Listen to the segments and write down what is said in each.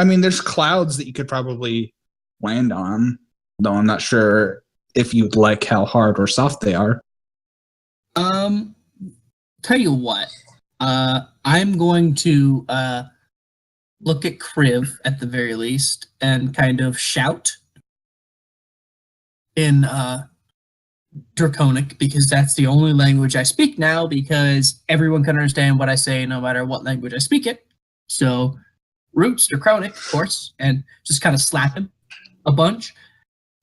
I mean, there's clouds that you could probably land on, though I'm not sure if you'd like how hard or soft they are. Tell you what, I'm going to look at Kriv at the very least and kind of shout in Draconic, because that's the only language I speak now, because everyone can understand what I say no matter what language I speak it. So Roots, Draconic, of course, and just kind of slap him a bunch.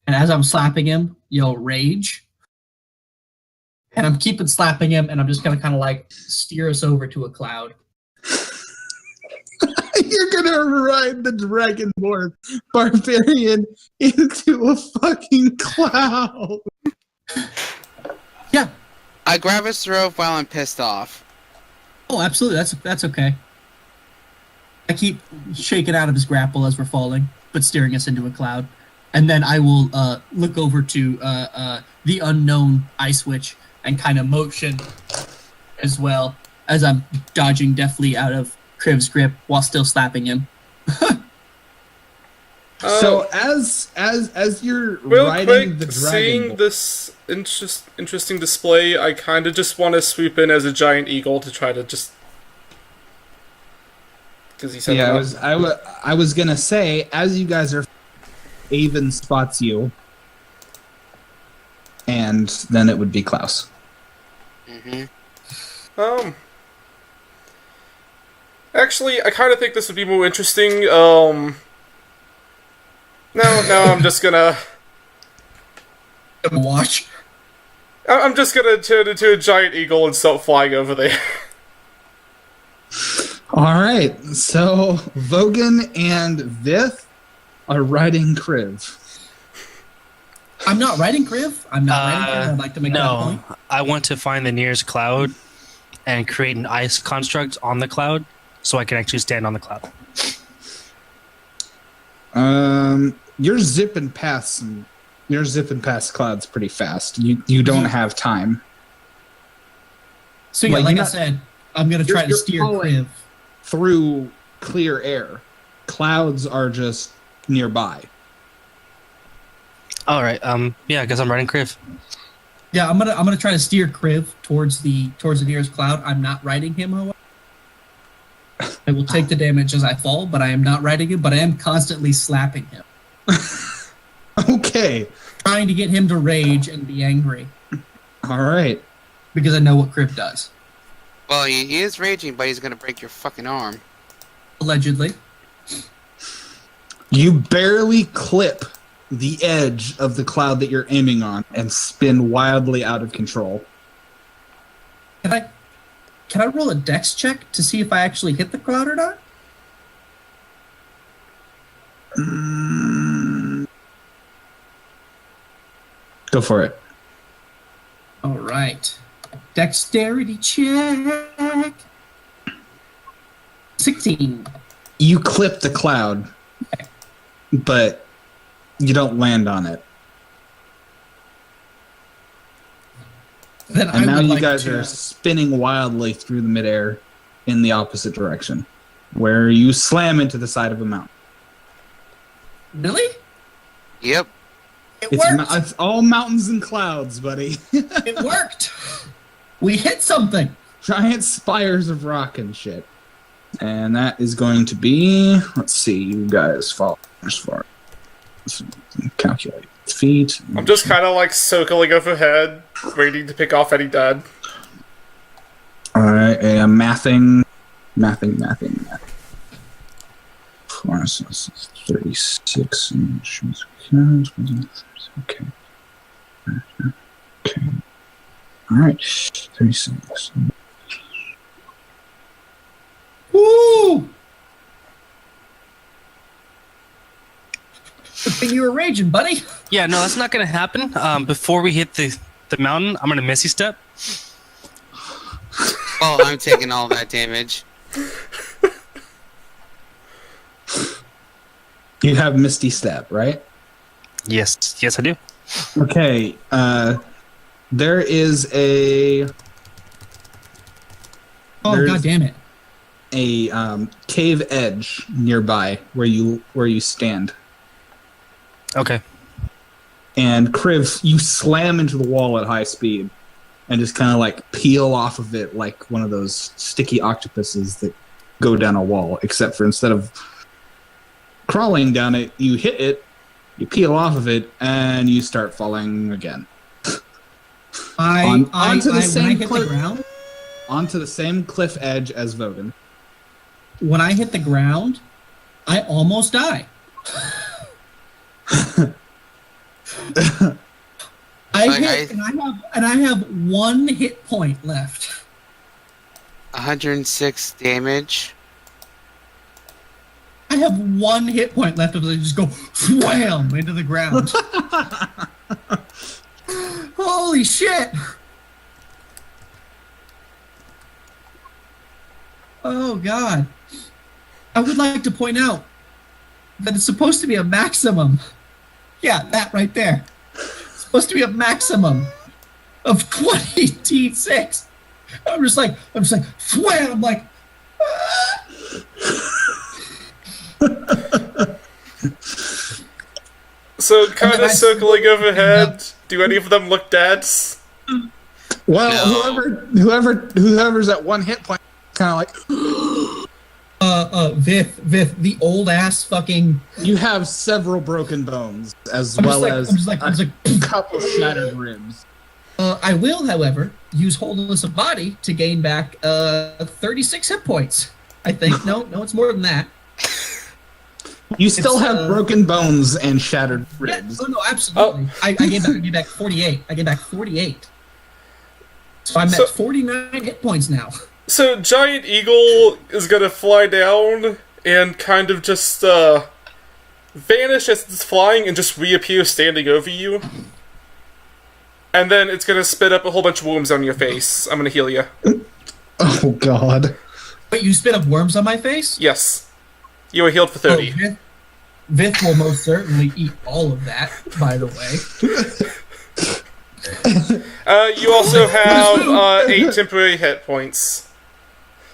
And as I'm slapping him, yell rage. And I'm keeping slapping him, and I'm just gonna kind of like steer us over to a cloud. You're gonna ride the Dragonborn barbarian into a fucking cloud. Yeah. I grab his throat while I'm pissed off. Oh, absolutely. That's okay. I keep shaking out of his grapple as we're falling, but steering us into a cloud. And then I will look over to the unknown Ice Witch and kind of motion as well as I'm dodging deftly out of Kriv's grip while still slapping him. So as you're real riding quick, the dragon, seeing this interesting display, I kind of just want to swoop in as a giant eagle to try to just. Because he said, yeah, I was gonna say, as you guys are, Avon spots you, and then it would be Klaus. Actually, I kind of think this would be more interesting. No, I'm just gonna watch. I'm just gonna turn into a giant eagle and start flying over there. All right, so Vogan and Vith are riding Kriv. I'm not riding Kriv. I'd like to make that point. I want to find the nearest cloud and create an ice construct on the cloud so I can actually stand on the cloud. You're zipping past clouds pretty fast. You don't have time. So yeah, like I said, I'm gonna try to steer Kriv through clear air. Clouds are just nearby. All right. Yeah, I guess I'm riding Kriv. Yeah, I'm gonna try to steer Kriv towards the nearest cloud. I'm not riding him, however. I will take the damage as I fall, but I am not riding him. But I am constantly slapping him. Okay. Trying to get him to rage and be angry. All right. Because I know what Kriv does. Well, he is raging, but he's gonna break your fucking arm. Allegedly. You barely clip the edge of the cloud that you're aiming on and spin wildly out of control. Can I roll a dex check to see if I actually hit the cloud or not? Go for it. All right. Dexterity check. 16. You clip the cloud, but you don't land on it. Then and now you guys are spinning wildly through the midair in the opposite direction, where you slam into the side of a mountain. Really? Yep. It worked. It's all mountains and clouds, buddy. It worked. We hit something. Giant spires of rock and shit. And that is going to be, let's see, you guys fall as far. Calculate feet. I'm just kind of like circling overhead, waiting to pick off any dead. Alright, mathing. 36 inches. Okay. Alright, 36. Woo! Good thing you were raging, buddy. Yeah, no, that's not going to happen. Before we hit the mountain, I'm going to Misty Step. Oh, I'm taking all that damage. You have Misty Step, right? Yes, I do. Okay, there is a... Oh, god damn it. a cave edge nearby where you stand. Okay. And Kriv, you slam into the wall at high speed and just kind of like peel off of it like one of those sticky octopuses that go down a wall, except for instead of crawling down it, you hit it, you peel off of it, and you start falling again. Onto the same cliff edge as Vogan. When I hit the ground, I almost die. I have 1 hit point left. 106 damage. I have 1 hit point left of it. Just go wham into the ground. Holy shit! Oh god. I would like to point out that it's supposed to be a maximum. Yeah, that right there. It's supposed to be a maximum of 20d6. I'm just like, wham! I'm like, So, kind of circling overhead, do any of them look dead? Well, No. whoever's at 1 hit point, kind of like, Vith, the old ass fucking. you have several broken bones as I'm well just as like, a couple shattered ribs. I will, however, use wholeness of body to gain back 36 hit points. I think. No, it's more than that. You still have broken bones and shattered ribs. Yeah, no, absolutely. Oh. I gain back 48. I gain back 48. So I'm at 49 hit points now. So Giant Eagle is gonna fly down and kind of just vanish as it's flying and just reappear standing over you. And then it's gonna spit up a whole bunch of worms on your face. I'm gonna heal you. Oh god. Wait, you spit up worms on my face? Yes. You were healed for 30. Oh, Vith will most certainly eat all of that, by the way. You also have 8 temporary hit points.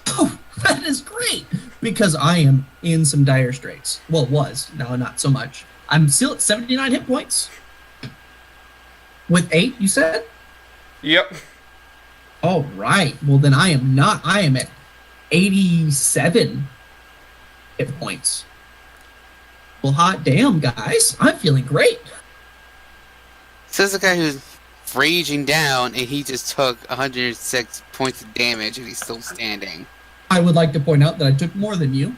Oh, that is great! Because I am in some dire straits. Well, was. No, not so much. I'm still at 79 hit points. With 8, you said? Yep. All right. Well, then I am not. I am at 87 hit points. Well, hot damn, guys. I'm feeling great. Says the guy who's raging down and he just took 106 points of damage and he's still standing. I would like to point out that I took more than you.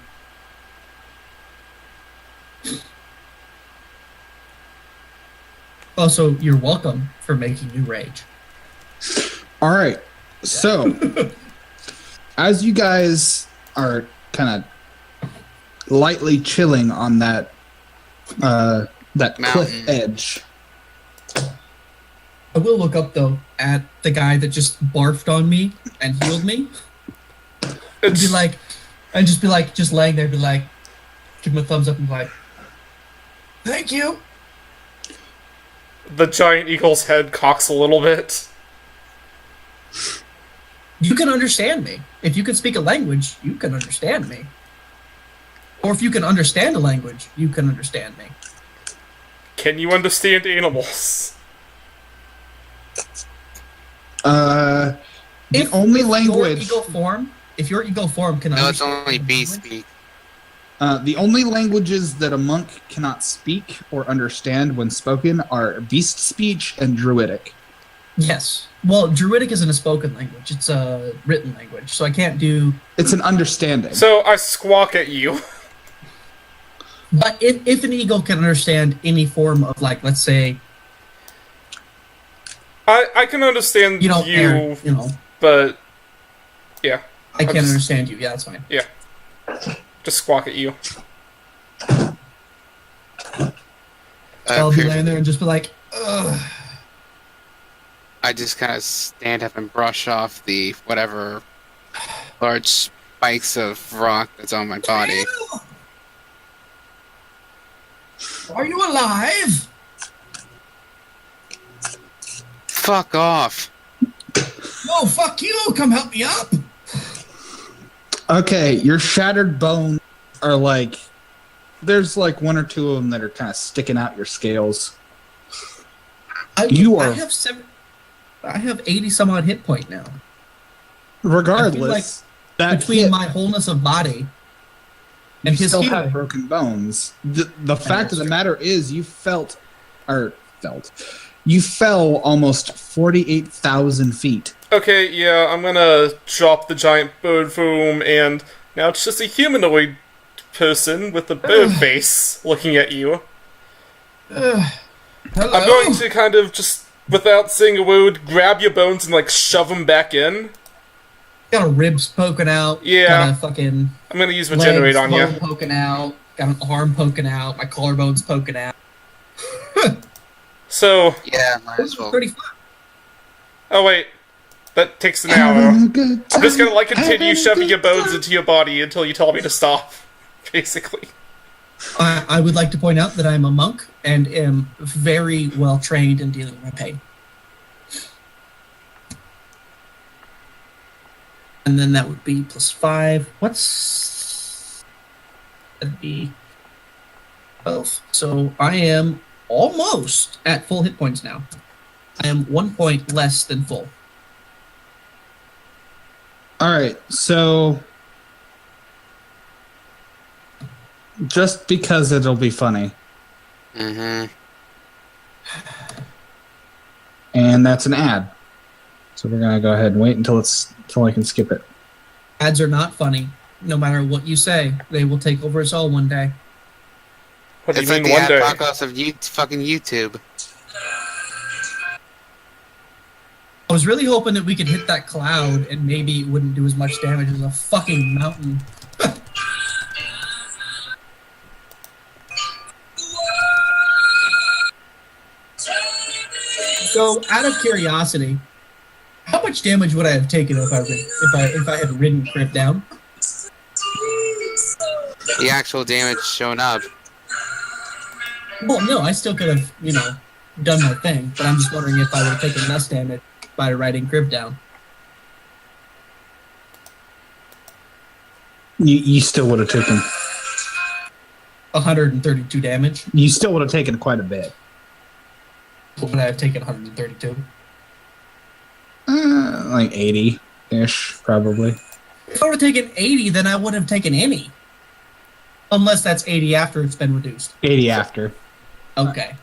Also, you're welcome for making you rage. All right. So, as you guys are kind of lightly chilling on that cliff edge, I will look up though at the guy that just barfed on me and healed me. And be like, just laying there, be like, give him a thumbs up and be like, thank you. The Giant Eagle's head cocks a little bit. You can understand me. If you can speak a language, you can understand me. Or if you can understand a language, you can understand me. Can you understand animals? The only language. If your ego form can No, it's understand only beast speak. The only languages that a monk cannot speak or understand when spoken are beast speech and druidic. Yes. Well, druidic isn't a spoken language; it's a written language. So I can't do. It's an understanding. So I squawk at you. But if an eagle can understand any form of, like, let's say, I can understand you, but yeah. I can't understand you. Yeah, that's fine. Yeah. Just squawk at you. I'll be laying there and just be like, ugh. I just kind of stand up and brush off the whatever large spikes of rock that's on my body. Are you alive? Fuck off. No, fuck you. Come help me up. Okay, your shattered bones are like, there's like one or two of them that are kind of sticking out your scales. I are- have I have 80 some odd hit point now. Regardless, that Between hit, my wholeness of body and you his still healing. have broken bones. The fact of the matter is, you fell almost 48,000 feet. Okay, yeah, I'm gonna drop the giant bird foam, and now it's just a humanoid person with a bird face looking at you. Hello? I'm going to kind of just, without saying a word, grab your bones and like shove them back in. Got a ribs poking out. Yeah. Got a fucking I'm gonna use legs regenerate on you. poking out. Got an arm poking out. My collarbone's poking out. So, Yeah, might as well. 35. oh wait, that takes an hour. I'm just gonna like continue shoving your bones into your body until you tell me to stop, basically. I would like to point out that I'm a monk and am very well trained in dealing with pain. And then that would be +5. That'd be 12. So I am almost at full hit points now. I am 1 point less than full. All right, so just because it'll be funny, Mm-hmm. and that's an ad. So we're gonna go ahead and wait until I can skip it. Ads are not funny. No matter what you say, they will take over us all one day. What do It's you like mean the one day? apocalypse of fucking YouTube. I was really hoping that we could hit that cloud and maybe it wouldn't do as much damage as a fucking mountain. So, out of curiosity, how much damage would I have taken if I had ridden Crip down? The actual damage showing up. Well, no, I still could have, done my thing, but I'm just wondering if I would have taken less damage by riding Crip down. You still would have taken. 132 damage. You still would have taken quite a bit. Would I have taken 132? Like 80-ish, probably. If I would have taken 80, then I wouldn't have taken any. Unless that's 80 after it's been reduced. 80 after. Okay.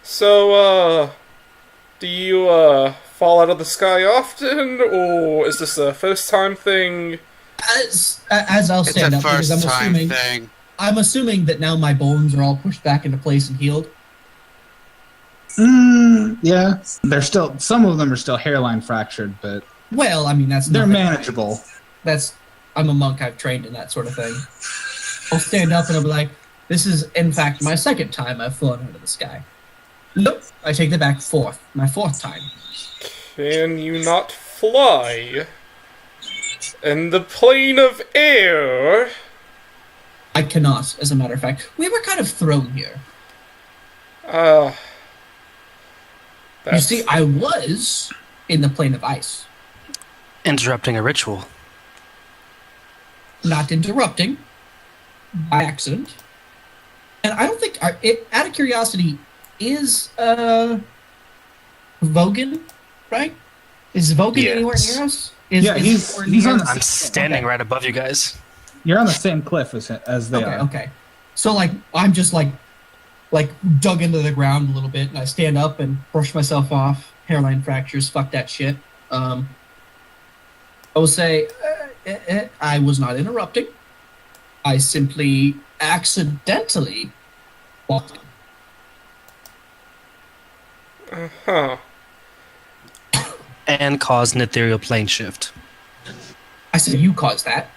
So, do you, fall out of the sky often, or is this a first-time thing? As I'll It's stand a up because first time thing. I'm assuming that now my bones are all pushed back into place and healed. Yeah. They're still, some of them are still hairline fractured, but Well, I mean that's they're nothing. manageable. I'm a monk. I've trained in that sort of thing. I'll stand up and I'll be like, "This is in fact my second time I've flown out of the sky." Nope. I take that back. My fourth time. Can you not fly? In the plane of air? I cannot, as a matter of fact. We were kind of thrown here. You see, I was in the plane of ice. Interrupting a ritual. Not interrupting. By accident. And I don't think, out of curiosity, is Vogan, right? Is Vogan Yes. anywhere near us? Yeah, he's on the I'm standing right above you guys. You're on the same cliff as they are. Okay. So I'm just like dug into the ground a little bit, and I stand up and brush myself off. Hairline fractures, fuck that shit. I will say I was not interrupting. I simply accidentally walked. Huh. And caused an ethereal plane shift. I said you caused that.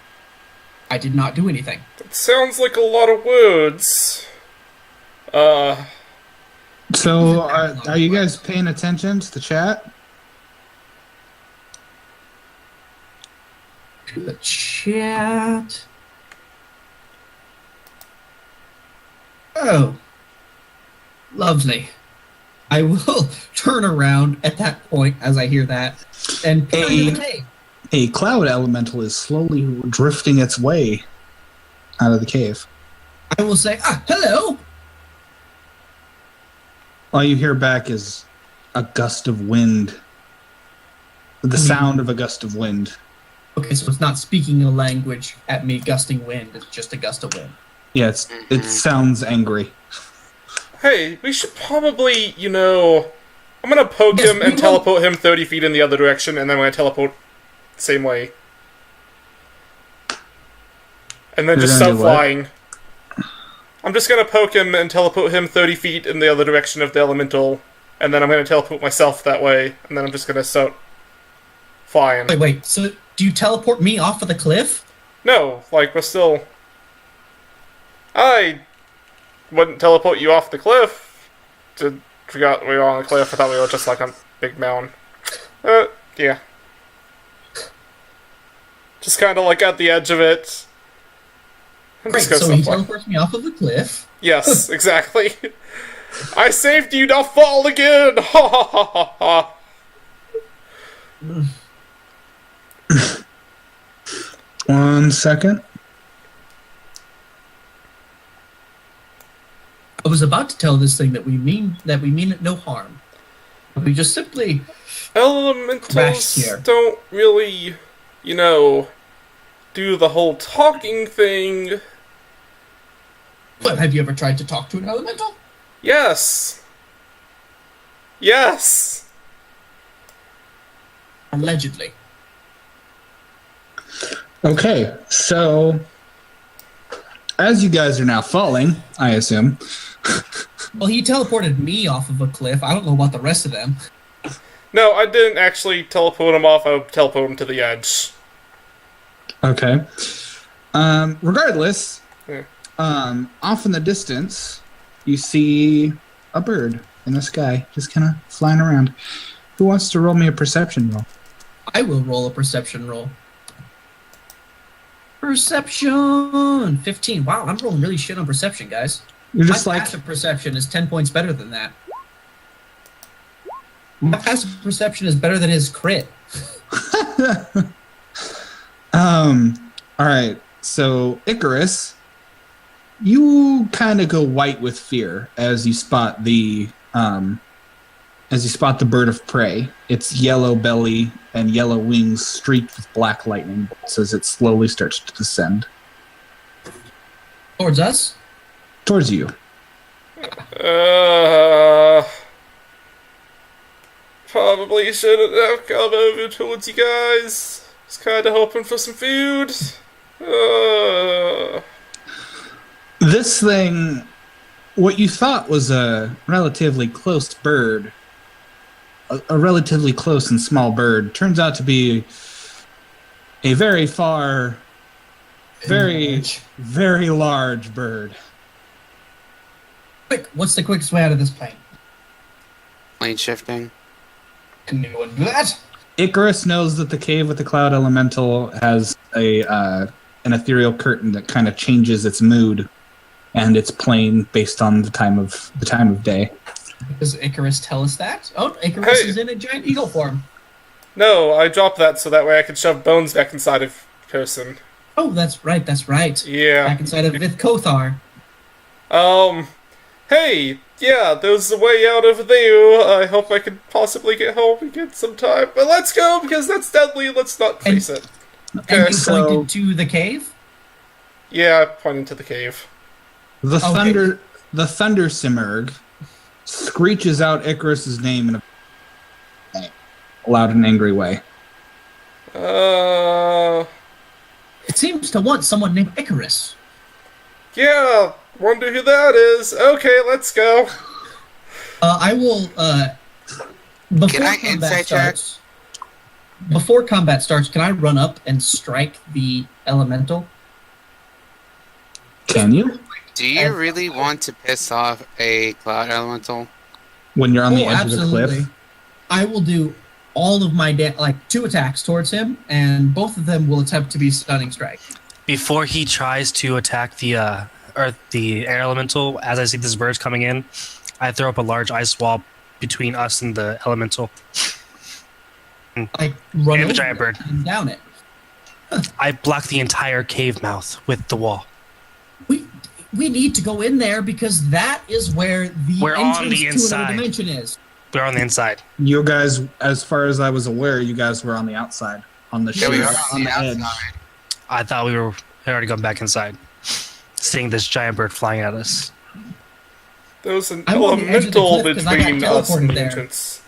I did not do anything. That sounds like a lot of words. So, are you guys paying attention to the chat? To the chat. Oh. Lovely. I will turn around at that point as I hear that and Hey. a cloud elemental is slowly drifting its way out of the cave. I will say, hello. All you hear back is a gust of wind. The sound of a gust of wind. Okay, so it's not speaking a language at me, gusting wind. It's just a gust of wind. Yeah, it sounds angry. Hey, we should probably, I'm gonna poke him and teleport him 30 feet in the other direction, and then I'm gonna teleport the same way. And then just start flying. I'm just gonna poke him and teleport him 30 feet in the other direction of the elemental, and then I'm gonna teleport myself that way, and then I'm just gonna start flying. Wait, so do you teleport me off of the cliff? No, we're still... I wouldn't teleport you off the cliff. Forgot we were on the cliff. I thought we were just a big mountain. Yeah. Just kind of at the edge of it. Great, so he teleports me off of the cliff. Yes, exactly. I saved you, now fall again! Ha ha ha ha ha! 1 second. I was about to tell this thing that we mean it no harm. We just simply Elementals don't really, do the whole talking thing. But have you ever tried to talk to an elemental? Yes. Yes. Allegedly. Okay, so as you guys are now falling, I assume. Well, he teleported me off of a cliff. I don't know about the rest of them. No, I didn't actually teleport him off. I teleported him to the edge. Okay. Regardless, Yeah. Off in the distance, you see a bird in the sky, just kind of flying around. Who wants to roll me a perception roll? I will roll a perception roll. Perception! 15. Wow, I'm rolling really shit on perception, guys. You're just My passive perception is 10 points better than that. My passive perception is better than his crit. Alright, so Icarus, you kind of go white with fear as you spot the bird of prey. Its yellow belly and yellow wings streaked with black lightning bolts as it slowly starts to descend. Towards us? Towards you. Probably shouldn't have come over towards you guys. Was kind of hoping for some food. This thing, what you thought was a relatively close bird, a relatively close and small bird, turns out to be a very very large bird. Quick, what's the quickest way out of this plane? Plane shifting. Can anyone do that? Icarus knows that the cave with the cloud elemental has an ethereal curtain that kind of changes its mood and its plane based on the time of day. Does Icarus tell us that? Oh, Icarus is in a giant eagle form. No, I dropped that so that way I could shove bones back inside of person. Oh, that's right. Yeah. Back inside of Vith Kothar. Hey, yeah, there's a way out over there. I hope I can possibly get home and get some time. But let's go, because that's deadly. Let's not face it. Okay, And you pointed to the cave? Yeah, I pointed to the cave. The thunder Simurg screeches out Icarus's name in a loud and angry way. It seems to want someone named Icarus. Yeah, wonder who that is. Okay, let's go. I will, before combat starts, can I run up and strike the elemental? Can you? Do you really want to piss off a cloud elemental? When you're on the edge of the cliff? I will do all of my 2 attacks towards him, and both of them will attempt to be stunning strike. Before he tries to attack the air elemental, as I see this bird's coming in, I throw up a large ice wall between us and the elemental. like run And the over giant bird. and down it. I blocked the entire cave mouth with the wall. We need to go in there because that is where the We're on entrance the to inside. another dimension is. We're on the inside. You guys, as far as I was aware, you guys were on the outside, on the Yeah, we sheer- are on the edge. outside. I thought we were had already gone back inside, seeing this giant bird flying at us. There was an I'm on the edge of the elemental cliff 'cause I got between us and teleported the there. entrance.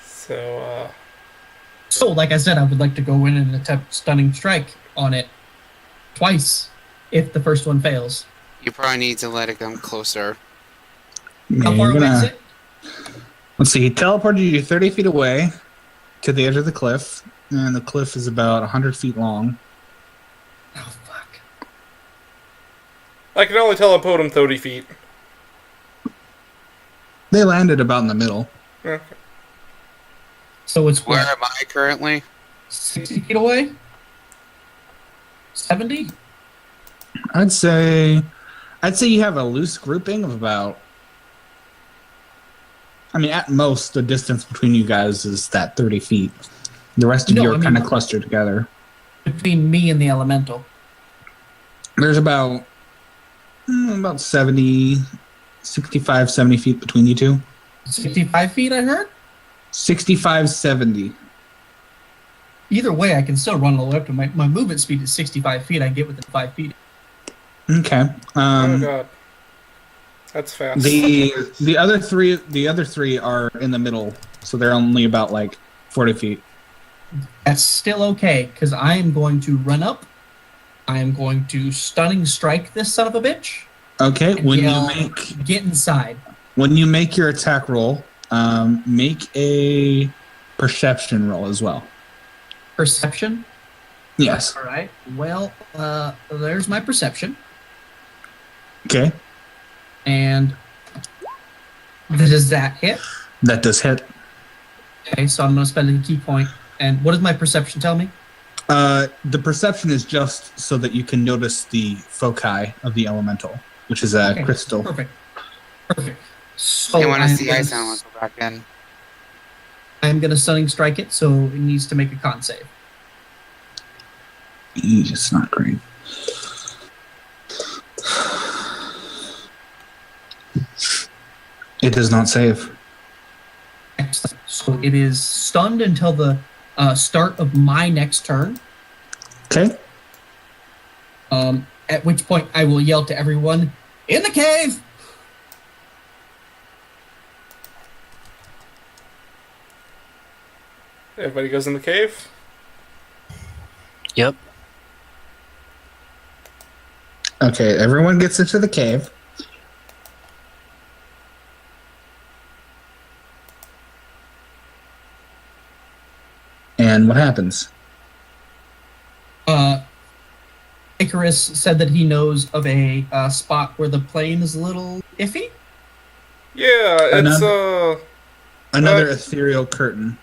So, So, like I said, I would like to go in and attempt stunning strike on it twice if the first one fails. you probably need to let it come closer. Yeah, How far you're away is gonna- it? Let's see. He teleported you 30 feet away to the edge of the cliff, and the cliff is about 100 feet long. Oh, fuck. I can only teleport him 30 feet. They landed about in the middle. Okay. So it's Where what, am I currently? 60 feet away? 70? I'd say you have a loose grouping of about. I mean, at most, the distance between you guys is that 30 feet. The rest of No, you I are mean- kind of clustered together. Between me and the elemental. There's about 70, 65, 70 feet between you two. 65 feet, I heard? 65, 70. Either way, I can still run all the way up to my movement speed is 65 feet. I can get within 5 feet. Okay. Oh god. That's fast. The other three are in the middle, so they're only about like 40 feet. That's still okay, because I am going to run up. I am going to stunning strike this son of a bitch. Okay, And yell, get inside. when you make your attack roll, make a perception roll as well. Perception? Yes. All right. Well, there's my perception. Okay, And does that hit? that does hit. Okay, so I'm going to spend a key point. And what does my perception tell me? The perception is just so that you can notice the foci of the elemental, which is a Okay, crystal. Perfect. So I want to I'm see gonna ice. I want to go back in. I'm going to stunning strike it, so it needs to make a con save. It's not great. It does not save. Excellent. So it is stunned until the start of my next turn. Okay. At which point I will yell to everyone, "In the cave!" Everybody goes in the cave. Yep. Okay, everyone gets into the cave. And what happens? Icarus said that he knows of a spot where the plane is a little iffy. Yeah, it's Another ethereal curtain.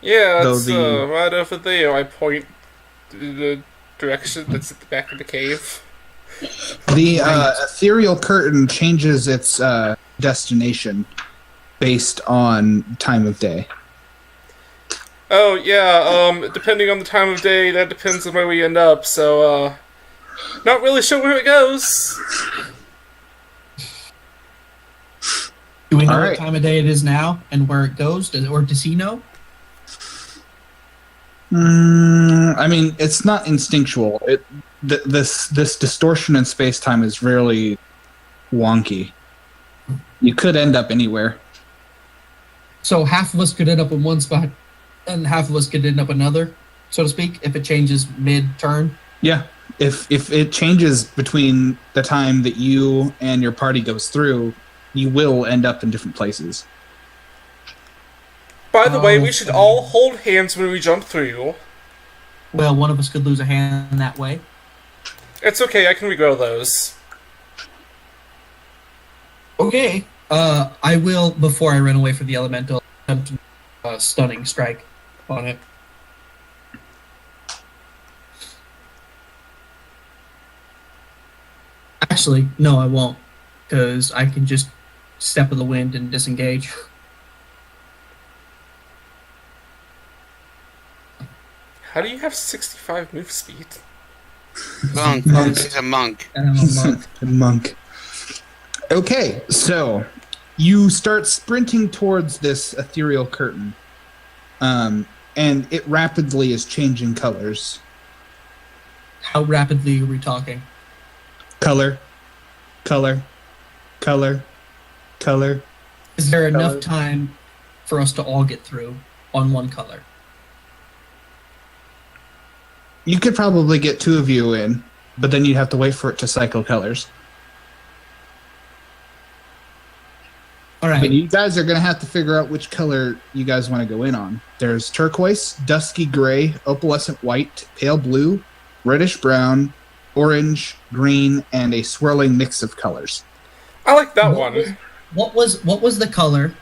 yeah, Though it's right over there. I point to the direction that's at the back of the cave. The ethereal curtain changes its destination based on time of day. Oh yeah, depending on the time of day, that depends on where we end up. So, not really sure where it goes. Do we know All what right. time of day it is now and where it goes? Does he know? I mean, it's not instinctual. This distortion in space time is really wonky. You could end up anywhere. So half of us could end up in one spot, and half of us could end up another, so to speak, if it changes mid-turn. Yeah. If it changes between the time that you and your party goes through, you will end up in different places. By the way, Oh, we should all hold hands when we jump through. Well, one of us could lose a hand that way. It's okay, I can regrow those. Okay. I will, before I run away from the elemental, attempt stunning strike on it. Actually, no, I won't. because I can just step in the wind and disengage. How do you have 65 move speed? Monk. Monk. He's a monk. And I'm a monk. Monk. Okay, so you start sprinting towards this ethereal curtain, and it rapidly is changing colors. How rapidly are we talking? Color, color, color, color. Is there enough Color. time for us to all get through on one color? You could probably get 2 of you in, but then you'd have to wait for it to cycle colors. All But right. you guys are going to have to figure out which color you guys want to go in on. There's turquoise, dusky gray, opalescent white, pale blue, reddish brown, orange, green, and a swirling mix of colors. I like that What one. What was the color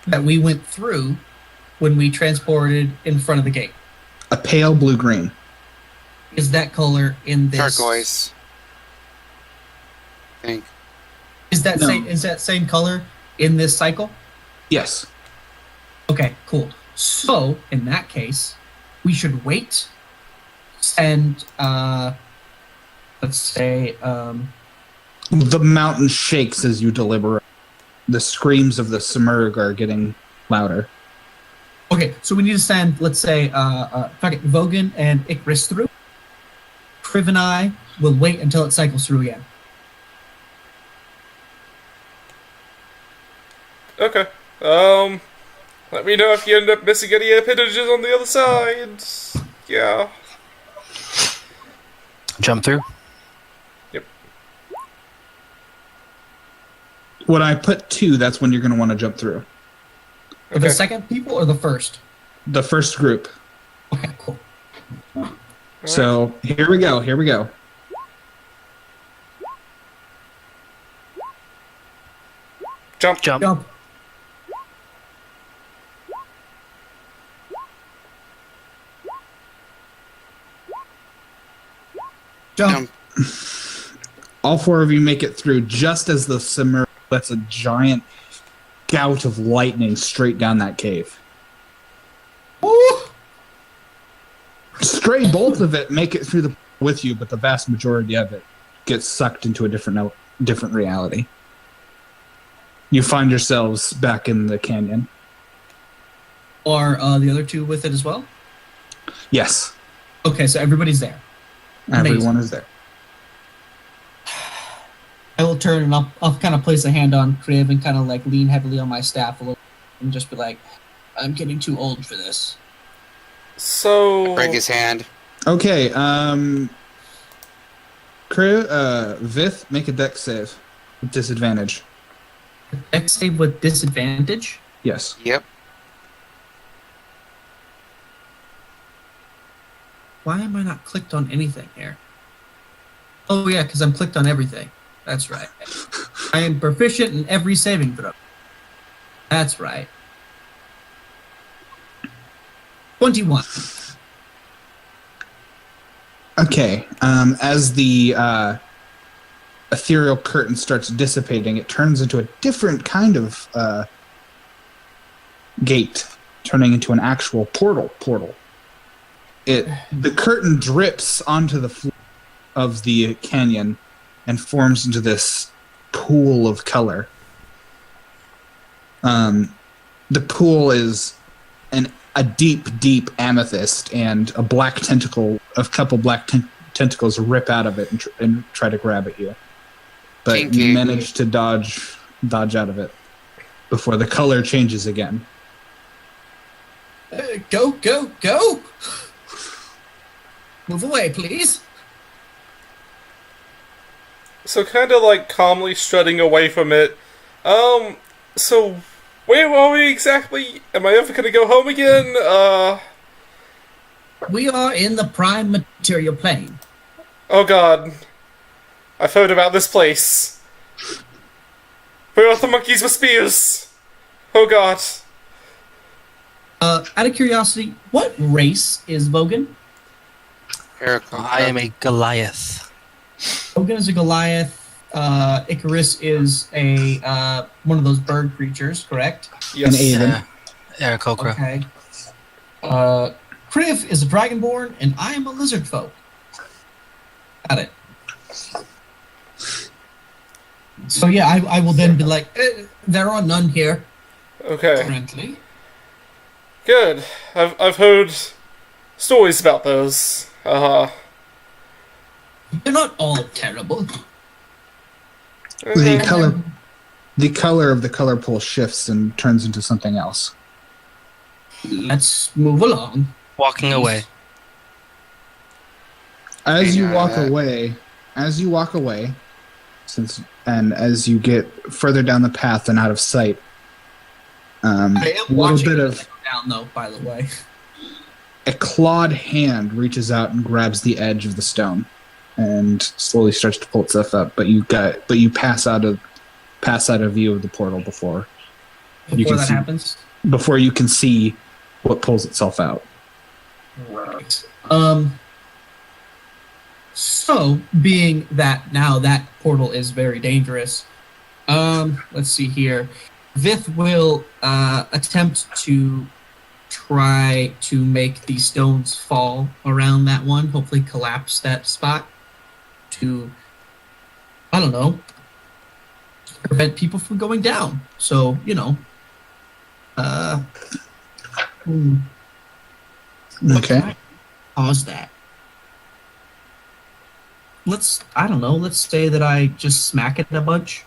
that we went through when we transported in front of the gate? A pale blue-green. Is that color in this? Turquoise. I think. Is that No. same color in this cycle? Yes. Okay, cool. So in that case, we should wait and let's say The mountain shakes as you deliberate. The screams of the Simurg are getting louder. okay, so we need to send, let's say, Vogan and Icarus through. Kriv and I will wait until it cycles through again. Okay. Let me know if you end up missing any appendages on the other side. Yeah. Jump through. When I put 2, that's when you're going to want to jump through. For the Okay. second people or the first? The first group. Okay, cool. So here we go. Here we go. Jump. Jump. Jump. Jump. Jump. All 4 of you make it through just as the Simurg lets a giant gout of lightning straight down that cave. Woo! Stray bolts of it make it through the with you, but the vast majority of it gets sucked into a different reality. You find yourselves back in the canyon. Are the other 2 with it as well? Yes, Okay, so everybody's there. Amazing. everyone is there. I will turn and I'll kind of place a hand on Kriv and kind of like lean heavily on my staff a little and just be like, I'm getting too old for this. So. Break his hand. Okay, Vith, make a dex save with disadvantage. Dex save with disadvantage? Yes. Yep. Why am I not clicked on anything here? Oh yeah, because I'm clicked on everything. That's right. I am proficient in every saving throw. That's right. 21. Okay, as the ethereal curtain starts dissipating, it turns into a different kind of gate, turning into an actual portal. The curtain drips onto the floor of the canyon and forms into this pool of color. The pool is a deep amethyst, and a couple black tentacles rip out of it and try to grab at you. But Kinky. you manage to dodge out of it before the color changes again. Go! Move away, please. So kind of like calmly strutting away from it. So where are we exactly? Am I ever gonna go home again? We are in the prime material plane. Oh god. I've heard about this place. Where are the monkeys with spears? Oh god. Out of curiosity, what race is Vogan? Eric, I am a Goliath. Vogan is a Goliath. Icarus is a one of those bird creatures, correct? An Yes. Aven. Yeah, Kokra. Okay. Kriv is a dragonborn, and I am a lizard folk. Got it. So yeah, I will then be like, there are none here Okay. currently. Good. I've heard stories about those. They're not all terrible. The color of the color pole shifts and turns into something else. Let's move along. Walking away. As you walk Yeah. away, as you get further down the path and out of sight, I am a little watching bit it of down though, by the way. a clawed hand reaches out and grabs the edge of the stone, and slowly starts to pull itself up. But you pass out of view of the portal before Before that see- happens. before you can see what pulls itself out. Right. So, being that now that portal is very dangerous, let's see here. Vith will attempt to try to make the stones fall around that one, hopefully collapse that spot to, I don't know, prevent people from going down. So, you know, Okay. Pause that. I don't know, let's say that I just smack it a bunch.